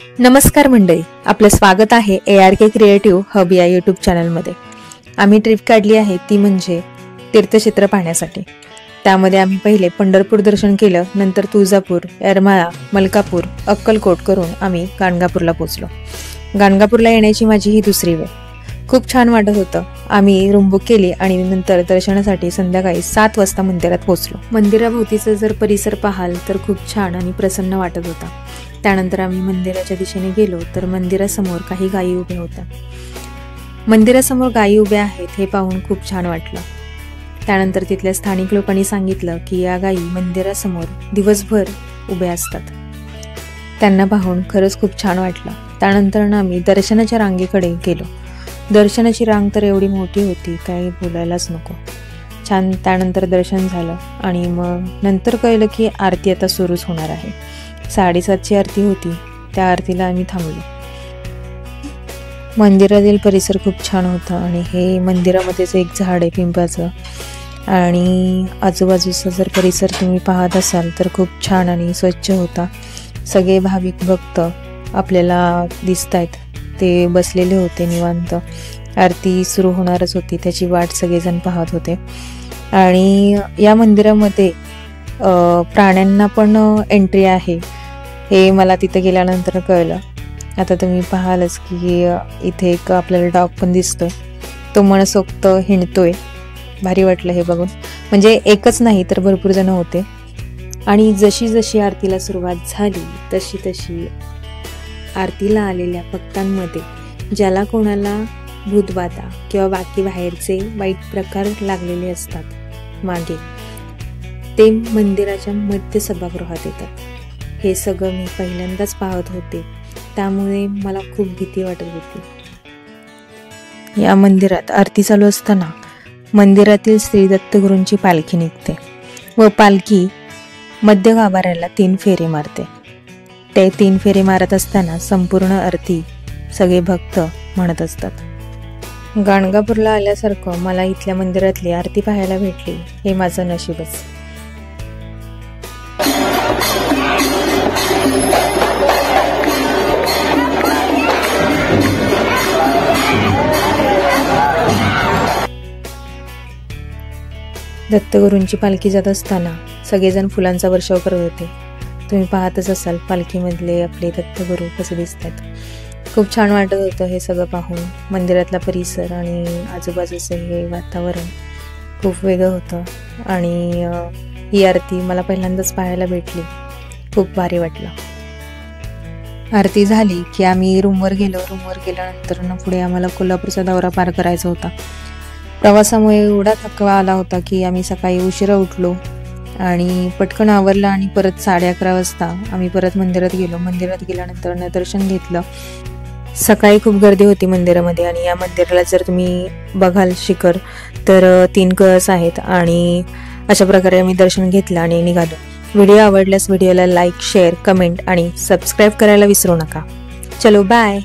नमस्कार मंडळी, आपलं स्वागत आहे ARK क्रिएटिव्ह हब या यूट्यूब चॅनलमध्ये। आम्ही ट्रिप काढली आहे ती म्हणजे तीर्थक्षेत्र पाहण्यासाठी। त्यामध्ये आम्ही पहिले पंढरपूर दर्शन केलं, नंतर तुळजापूर, येरमाळा, मलकापूर, अक्कलकोट करून आम्ही गाणगापूरला पोहोचलो। गाणगापूरला येण्याची माझी ही दुसरी वेळ। खूप छान वाटत होतं। आम्ही रूम बुक केली आणि नंतर दर्शनासाठी संध्याकाळी 7 वाजता मंदिरात पोहोचलो। मंदिराभोवतीचा जर परिसर पाहाल तर खूप छान आणि प्रसन्न वाटत होता। त्यानंतर आम्ही मंदिराच्या दिशेने गेलो तर मंदिरासमोर काही गायी उभ्या होत्या। मंदिरासमोर गायी उभ्या आहेत हे पाहून खूप छान वाटलं। त्यानंतर तिथल्या स्थानिक लोकांनी सांगितलं की या गायी मंदिरासमोर दिवसभर उभ्या असतात। त्यांना पाहून खरंच खूप छान वाटलं। त्यानंतर आम्ही दर्शनाच्या रांगेकडे गेलो। दर्शनाची रांग तर एवढी मोठी होती काही बोलायलाच नको। छान त्यानंतर दर्शन झालं आणि मग नंतर कळलं की आरती आता सुरूच होणार आहे। 7:30ची आरती होती। त्या आरतीला आम्ही थांबलो। मंदिरातील परिसर खूप छान होता आणि हे मंदिरामध्येच एक झाड आहे पिंपळाचं आणि आजूबाजूचा जर परिसर तुम्ही पाहत असाल तर खूप छान आणि स्वच्छ होता। सगळे भाविक भक्त आपल्याला दिसतायत, ते बसलेले होते निवांत। आरती सुरू होणारच होती त्याची वाट सगळेजण पाहत होते। आणि या मंदिरामध्ये प्राण्यांना पण एंट्री आहे हे मला तिथे गेल्यानंतर कळलं। आता तुम्ही पाहालच की इथे एक आपल्याला डॉग पण दिसतोय, तो मनसोक्त हिंडतोय। भारी वाटलं हे बघून, म्हणजे एकच नाही तर भरपूर जण होते। आणि जशी जशी आरतीला सुरुवात झाली तशी तशी आरतीला आलेल्या भक्तांमध्ये ज्याला कोणाला भूतबाधा किंवा बाकी बाहेरचे वाईट प्रकार लागलेले असतात मागे, ते मंदिराच्या मध्य सभागृहात येतात। हे सगळं मी पहिल्यांदाच पाहत होते, त्यामुळे मला खूप भीती वाटत होती। या मंदिरात आरती चालू असताना मंदिरातील श्री दत्तगुरूंची पालखी निघते व पालखी मध्य गाभाऱ्याला 3 फेरे मारते। ते 3 फेरे मारत असताना संपूर्ण आरती सगळे भक्त म्हणत असतात। गाणगापूरला आल्यासारखं मला इथल्या मंदिरातली आरती पाहायला भेटली हे माझं नशीबच। दत्तगुरूंची पालखी जात असताना सगळेजण फुलांचा वर्षाव करत होते। तुम्ही पाहतच असाल पालखीमधले आपले दत्तगुरू कसे दिसतात। खूप छान वाटत होतं हे सगळं पाहून। मंदिरातला परिसर आणि आजूबाजूचं हे वातावरण खूप वेगळं होतं आणि ही आरती मला पहिल्यांदाच पाहायला भेटली। खूप भारी वाटलं। आरती झाली की आम्ही रूमवर गेलो। रूमवर गेल्यानंतर पुढे आम्हाला कोल्हापूरचा दौरा पार करायचा होता। प्रवासामुळे एवढा थकवा आला होता की आम्ही सकाळी उशिरा उठलो आणि पटकन आवरलं आणि परत 11:30 वाजता आम्ही परत मंदिरात गेलो। मंदिरात गेल्यानंतर दर्शन घेतलं। सकाळी खूप गर्दी होती मंदिरामध्ये आणि या मंदिराला जर तुम्ही बघाल शिखर तर 3 कळस आहेत आणि अशा प्रकारे आम्ही दर्शन घेतलं आणि निघालो। व्हिडिओ आवडल्यास व्हिडिओला लाईक, शेअर, कमेंट आणि सबस्क्राईब करायला विसरू नका। चलो बाय।